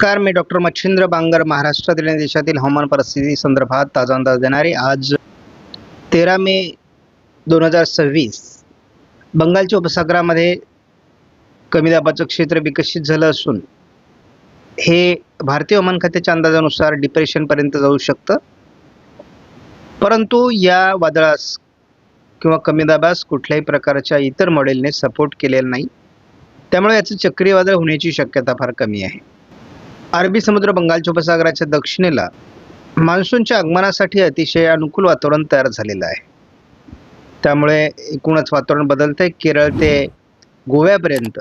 नमस्कार, मी डॉक्टर मच्छिंद्र बांगर महाराष्ट्रातील आणि देशातील हवामान परिस्थिती संदर्भात ताजा अंदाज देणारे. आज 13 मे 2026 बंगालच्या उपसागरामध्ये कमी दाबाचं क्षेत्र विकसित झालं असून हे भारतीय हवामान खात्याच्या अंदाजानुसार डिप्रेशनपर्यंत जाऊ शकतं. परंतु या वादळास किंवा कमी दाबास कुठल्याही प्रकारच्या इतर मॉडेलने सपोर्ट केलेला नाही, त्यामुळे याचं चक्रीय वादळ होण्याची शक्यता फार कमी आहे. अरबी समुद्र बंगालच्या उपसागराच्या दक्षिणेला मान्सूनच्या आगमनासाठी अतिशय अनुकूल वातावरण तयार झालेलं आहे. त्यामुळे एकूणच वातावरण बदलतंय. केरळ ते गोव्यापर्यंत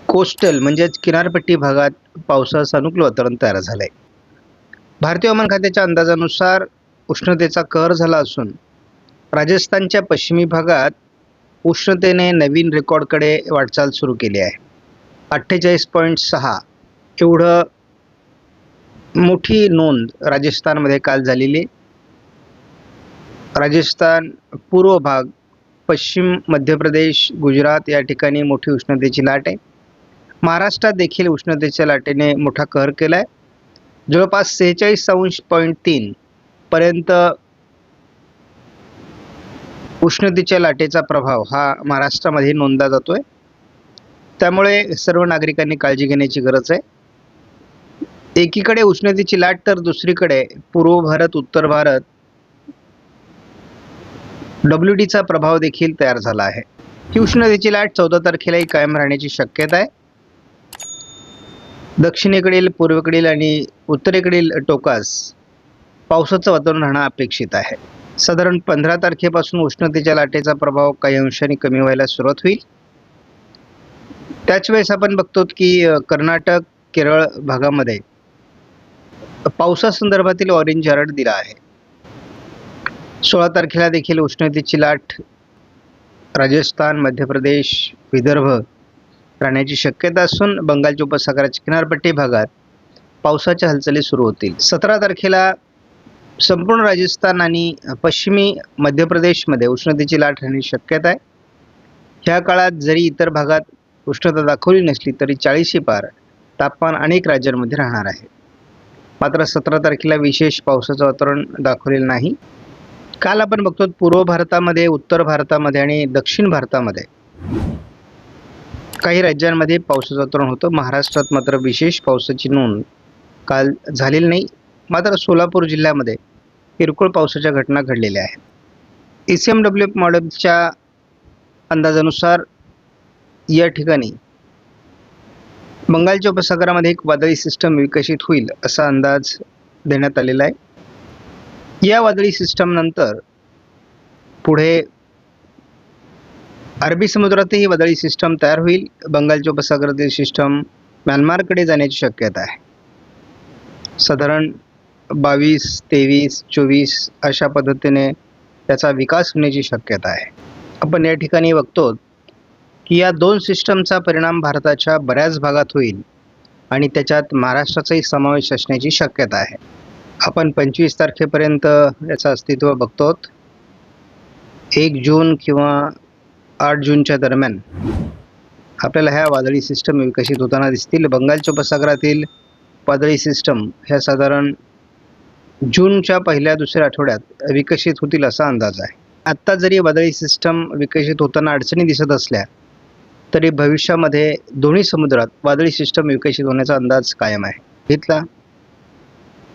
कोस्टल म्हणजेच किनारपट्टी भागात पावसाचं अनुकूल वातावरण तयार झालं आहे. भारतीय हवामान खात्याच्या अंदाजानुसार उष्णतेचा कहर झाला असून राजस्थानच्या पश्चिमी भागात उष्णतेने नवीन रेकॉर्डकडे वाटचाल सुरू केली आहे. 48.6 एवढं मोठी नोंद राजस्थानमध्ये काल झालेली. राजस्थान पूर्व भाग, पश्चिम मध्य प्रदेश, गुजरात या ठिकाणी मोठी उष्णतेची लाट आहे. महाराष्ट्रात देखील उष्णतेच्या लाटेने मोठा कहर केला आहे. जवळपास 46.3 पर्यंत उष्णतेच्या लाटेचा प्रभाव हा महाराष्ट्रामध्ये नोंदला जातोय. त्यामुळे सर्व नागरिकांनी काळजी घेण्याची गरज आहे. एकीकडे उष्णतेची लाट तर दुसरीकडे पूर्व भारत, उत्तर भारत WDचा प्रभाव देखील तयार झाला आहे. ही उष्णतेची लाट 14 तारखेलाही कायम राहण्याची शक्यता आहे. दक्षिणेकडील, पूर्वेकडील आणि उत्तरेकडील टोकास पावसाचं वातावरण राहणं अपेक्षित आहे. साधारण 15 तारखेपासून उष्णतेच्या लाटेचा प्रभाव काही अंशाने कमी व्हायला सुरुवात होईल. त्याच वेळेस आपण बघतो की कर्नाटक, केरळ भागामध्ये पावसासंदर्भातील ऑरेंज अलर्ट दिला आहे. 16 तारखेला देखील उष्णतेची लाट राजस्थान, मध्य प्रदेश, विदर्भ राहण्याची शक्यता असून बंगालच्या उपसागराच्या किनारपट्टी भागात पावसाच्या हालचाली सुरू होतील. 17 तारखेला संपूर्ण राजस्थान आणि पश्चिमी मध्य प्रदेशमध्ये उष्णतेची लाट राहण्याची शक्यता आहे. ह्या काळात जरी इतर भागात उष्णता दाखवली नसली तरी 40 पार तापमान अनेक राज्यांमध्ये राहणार आहे. मात्र 17 तारखेला विशेष पावसाचं वातावरण दाखवलेलं नाही. काल आपण बघतो पूर्व भारतामध्ये, उत्तर भारतामध्ये आणि दक्षिण भारतामध्ये काही राज्यांमध्ये पावसाचं वातावरण होतं. महाराष्ट्रात मात्र विशेष पावसाची नोंद काल झालेली नाही. मात्र सोलापूर जिल्ह्यामध्ये किरकोळ पावसाच्या घटना घडलेल्या आहेत. ECMW मॉडेलच्या अंदाजानुसार या ठिकाणी बंगालच्या उपसागरामध्ये एक वादळी सिस्टम विकसित होईल असा अंदाज देण्यात आलेला आहे. या वादळी सिस्टम नंतर पुढे अरबी समुद्रातही वादळी सिस्टम तयार होईल. बंगालच्या उपसागरातील सिस्टम म्यानमारकडे जाण्याची शक्यता आहे. साधारण 22, 23, 24 अशा पद्धतीने त्याचा विकास होण्याची शक्यता आहे. आपण या ठिकाणी बघतो की या दोन सिस्टमचा परिणाम भारताच्या बऱ्याच भागात होईल आणि त्याच्यात महाराष्ट्राचाही समावेश असण्याची शक्यता आहे. आपण 25 तारखेपर्यंत याचं अस्तित्व बघतो. 1 जून किंवा 8 जूनच्या दरम्यान आपल्याला ह्या वादळी सिस्टम विकसित होताना दिसतील. बंगालच्या उपसागरातील वादळी सिस्टम ह्या साधारण जूनच्या पहिल्या दुसऱ्या आठवड्यात विकसित होतील असा अंदाज आहे. आत्ता जरी वादळी सिस्टम विकसित होताना अडचणी दिसत असल्या तरी भविष्यामध्ये दोन्ही समुद्रात वादळी सिस्टम विकसित होण्याचा अंदाज कायम आहे. घेतला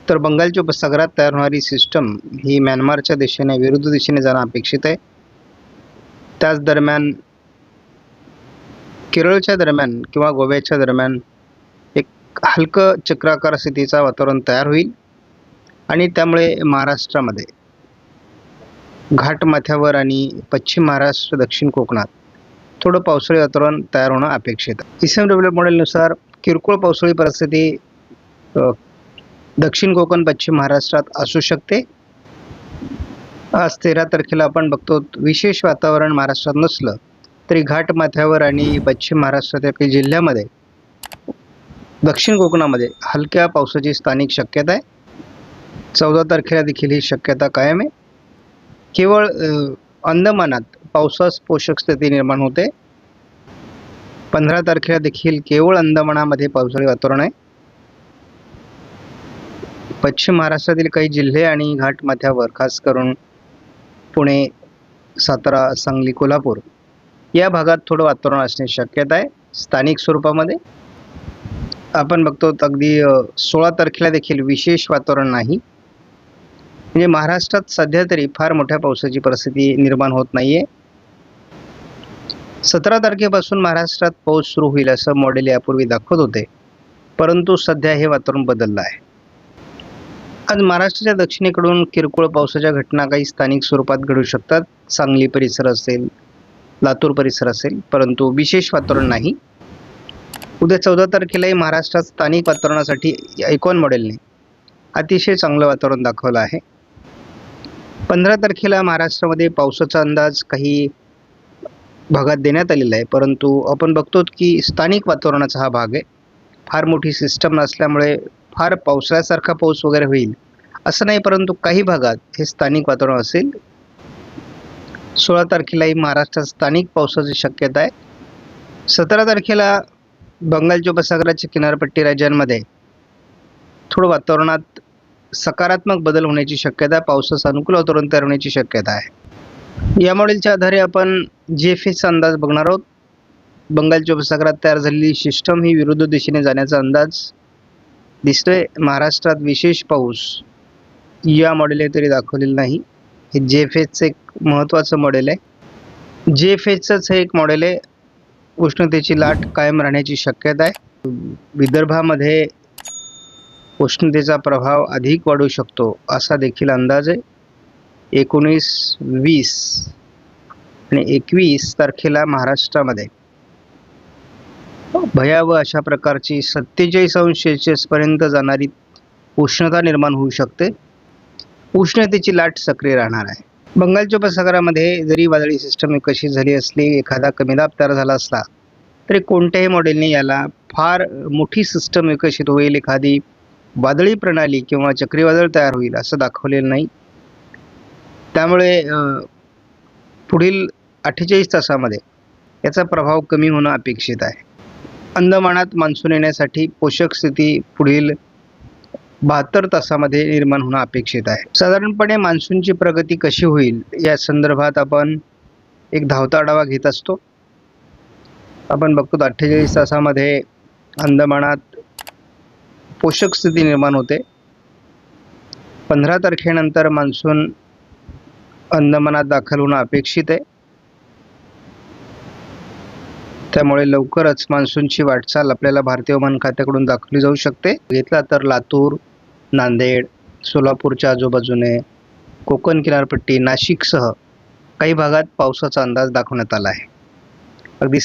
तर बंगालच्या उपसागरात तयार होणारी सिस्टम ही म्यानमारच्या दिशेने, विरुद्ध दिशेने जाणं अपेक्षित आहे. त्याच दरम्यान केरळच्या दरम्यान किंवा गोव्याच्या दरम्यान एक हलकं चक्राकार स्थितीचा वातावरण तयार होईल आणि त्यामुळे महाराष्ट्रामध्ये घाटमाथ्यावर आणि पश्चिम महाराष्ट्र, दक्षिण कोकणात थोडं पावसाळी वातावरण तयार होणं अपेक्षित आहे. ECMW मॉडेलनुसार किरकोळ पावसाळी परिस्थिती दक्षिण कोकण, पश्चिम महाराष्ट्रात असू शकते. आज 13 तारखेला आपण बघतो विशेष वातावरण महाराष्ट्रात नसलं तरी घाटमाथ्यावर आणि पश्चिम महाराष्ट्रातील काही जिल्ह्यामध्ये, दक्षिण कोकणामध्ये हलक्या पावसाची स्थानिक शक्यता आहे. 14 तारखेला देखील ही शक्यता कायम आहे. केवळ अंदमानात पावसास पोषक स्थिती निर्माण होते. 15 तारखेला देखील केवळ अंदमानामध्ये पावसाळी वातावरण आहे. पश्चिम महाराष्ट्रातील काही जिल्हे आणि घाटमाथ्यावर खास करून पुणे, सातारा, सांगली, कोल्हापूर या भागात थोडं वातावरण असण्याची शक्यता आहे. स्थानिक स्वरूपामध्ये आपण बघतो अगदी 16 तारखेला देखील विशेष वातावरण नाही. म्हणजे महाराष्ट्रात सध्या तरी फार मोठ्या पावसाची परिस्थिती निर्माण होत नाहीये. 17 तारखेपासून महाराष्ट्रात पाऊस सुरू होईल असं मॉडेल यापूर्वी दाखवत होते, परंतु सध्या हे वातावरण बदललं आहे. आज महाराष्ट्राच्या दक्षिणेकडून किरकोळ पावसाच्या घटना काही स्थानिक स्वरूपात घडू शकतात. सांगली परिसर असेल, लातूर परिसर असेल, परंतु विशेष वातावरण नाही. उद्या 14 तारखेलाही महाराष्ट्रात स्थानिक वातावरणासाठी आयकॉन मॉडेलने अतिशय चांगलं वातावरण दाखवलं आहे. 15 तारखेला महाराष्ट्रामध्ये पावसाचा अंदाज काही भागात देण्यात आलेला आहे, परंतु आपण बघतो की स्थानिक वातावरणाचा हा भाग आहे. फार मोठी सिस्टम नसल्यामुळे फार पावसाळ्यासारखा पाऊस वगैरे होईल असं नाही, परंतु काही भागात हे स्थानिक वातावरण असेल. 16 तारखेलाही महाराष्ट्रात स्थानिक पावसाची शक्यता आहे. 17 तारखेला बंगालच्या उपसागराच्या किनारपट्टी राज्यांमध्ये थोडं वातावरणात सकारात्मक बदल होण्याची शक्यता आहे. पावसाचं अनुकूल वातावरण तयार होण्याची शक्यता आहे. या मॉडेलच्या आधारे आपण GFSचा अंदाज बघणार आहोत. बंगालच्या उपसागरात तयार झालेली सिस्टम ही विरुद्ध दिशेने जाण्याचा अंदाज दिसतोय. महाराष्ट्रात विशेष पाऊस या मॉडेलने तरी दाखवलेलं नाही. हे GFSचं एक महत्त्वाचं मॉडेल आहे. GFSचंच हे एक मॉडेल आहे. उष्णतेची लाट कायम राहण्याची शक्यता आहे. विदर्भामध्ये उष्णतेचा प्रभाव अधिक वाढू शकतो असा देखील अंदाज आहे. 19, 20 आणि 21 तारखेला महाराष्ट्रामध्ये भयावह अशा प्रकारची 47° पर्यंत जाणारी उष्णता निर्माण होऊ शकते. उष्णतेची लाट सक्रिय राहणार आहे. बंगालच्या उपसागरामध्ये जरी वादळी सिस्टम विकसित झाली असली, एखादा कमी दाब तयार झाला असला, तरी कोणत्याही मॉडेलने याला फार मोठी सिस्टम विकसित होईल, एखादी वादळी प्रणाली किंवा चक्रीवादळ तयार होईल असं दाखवलेलं नाही. त्यामुळे पुढील 48 तासामध्ये याचा प्रभाव कमी होणं अपेक्षित आहे. अंदमानात मान्सून येण्यासाठी पोषक स्थिती पुढील 72 तासामध्ये निर्माण होणं अपेक्षित आहे. साधारणपणे मान्सूनची प्रगती कशी होईल या संदर्भात आपण एक धावता आढावा घेत असतो. आपण बघतो 48 तासामध्ये अंदमानात पोषक स्थिती निर्माण होते. 15 तारखेनंतर मान्सून अंदमानात दाखल होणं अपेक्षित आहे. त्यामुळे लवकरच मान्सूनची वाटचाल आपल्याला भारतीय हवामान खात्याकडून दाखवली जाऊ शकते. घेतला तर लातूर, नांदेड, सोलापूरच्या आजूबाजूने, कोकण किनारपट्टी, नाशिकसह काही भागात पावसाचा अंदाज दाखवण्यात आला आहे. अगदी